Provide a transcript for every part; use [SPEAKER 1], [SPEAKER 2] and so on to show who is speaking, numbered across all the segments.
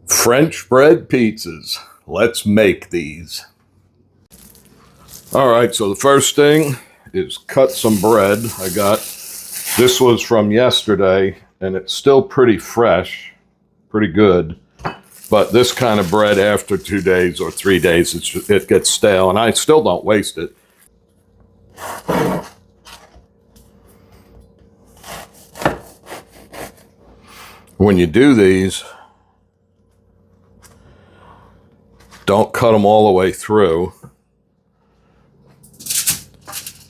[SPEAKER 1] French bread pizzas. Let's make these. All right, so the first thing is cut some bread. This was from yesterday, and it's still pretty fresh, pretty good. But this kind of bread after 2 days or 3 days, it gets stale, and I still don't waste it. When you do these, don't cut them all the way through.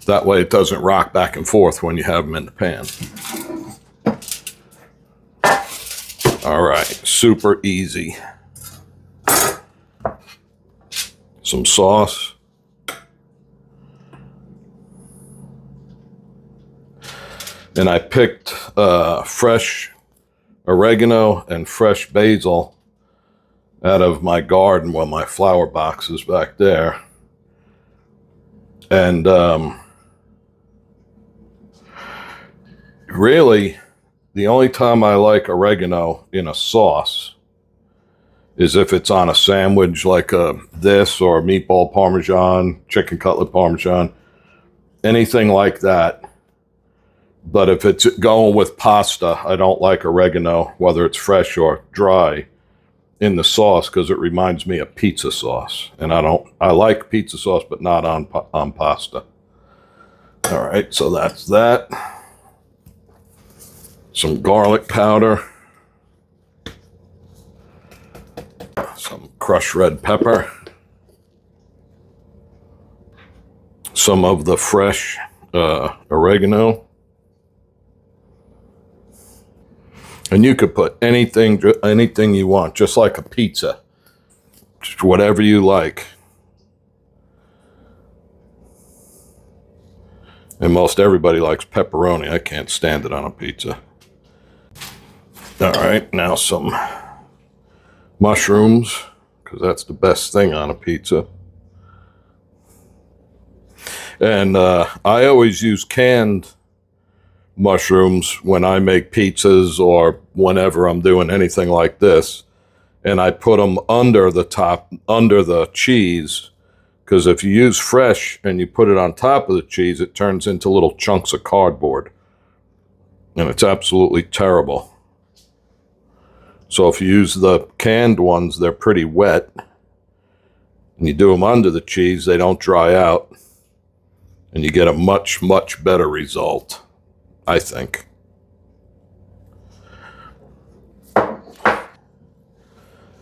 [SPEAKER 1] That way it doesn't rock back and forth when you have them in the pan. All right, super easy. Some sauce. And I picked fresh oregano and fresh basil out of my garden, well, my flower boxes back there. And really, the only time I like oregano in a sauce is if it's on a sandwich like this, or meatball parmesan, chicken cutlet parmesan, anything like that. But if it's going with pasta, I don't like oregano, whether it's fresh or dry, in the sauce, because it reminds me of pizza sauce. And I like pizza sauce, but not on pasta. All right, so that's that. Some garlic powder. Some crushed red pepper. Some of the fresh oregano. And you could put anything you want, just like a pizza. Just whatever you like. And most everybody likes pepperoni. I can't stand it on a pizza. All right, now some mushrooms, because that's the best thing on a pizza. And I always use canned mushrooms when I make pizzas or whenever I'm doing anything like this. And I put them under the cheese, because if you use fresh and you put it on top of the cheese, it turns into little chunks of cardboard. And it's absolutely terrible. So if you use the canned ones, they're pretty wet. And you do them under the cheese, they don't dry out. And you get a much, much better result, I think.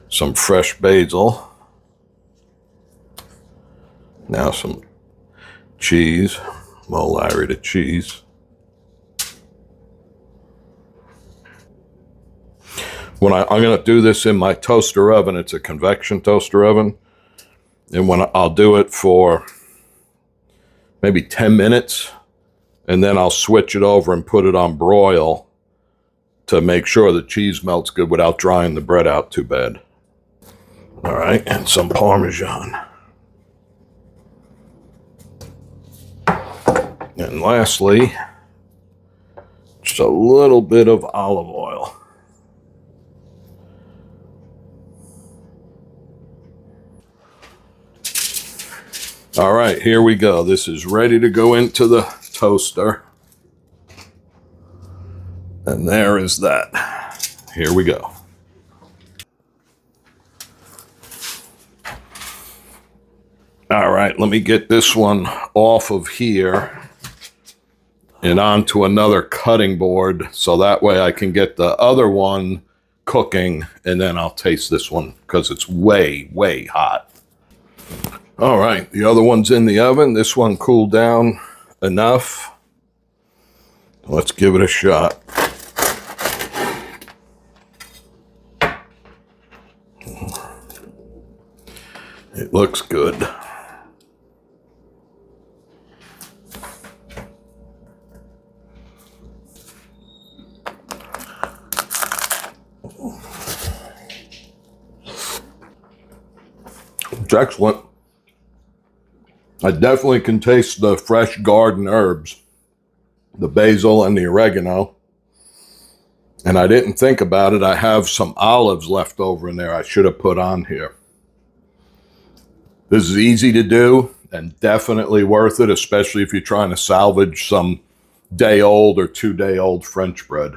[SPEAKER 1] Some fresh basil. Now some cheese, mozzarella cheese. I'm going to do this in my toaster oven. It's a convection toaster oven. And I'll do it for maybe 10 minutes. And then I'll switch it over and put it on broil to make sure the cheese melts good without drying the bread out too bad. All right, and some Parmesan. And lastly, just a little bit of olive oil. All right, here we go. This is ready to go into the toaster. And there is that. Here we go. All right, let me get this one off of here and onto another cutting board, so that way I can get the other one cooking, and then I'll taste this one because it's way, way hot. All right, the other one's in the oven. This one cooled down enough. Let's give it a shot. It looks good. It's excellent. I definitely can taste the fresh garden herbs, the basil and the oregano. And I didn't think about it. I have some olives left over in there I should have put on here. This is easy to do and definitely worth it, especially if you're trying to salvage some day-old or 2-day-old French bread.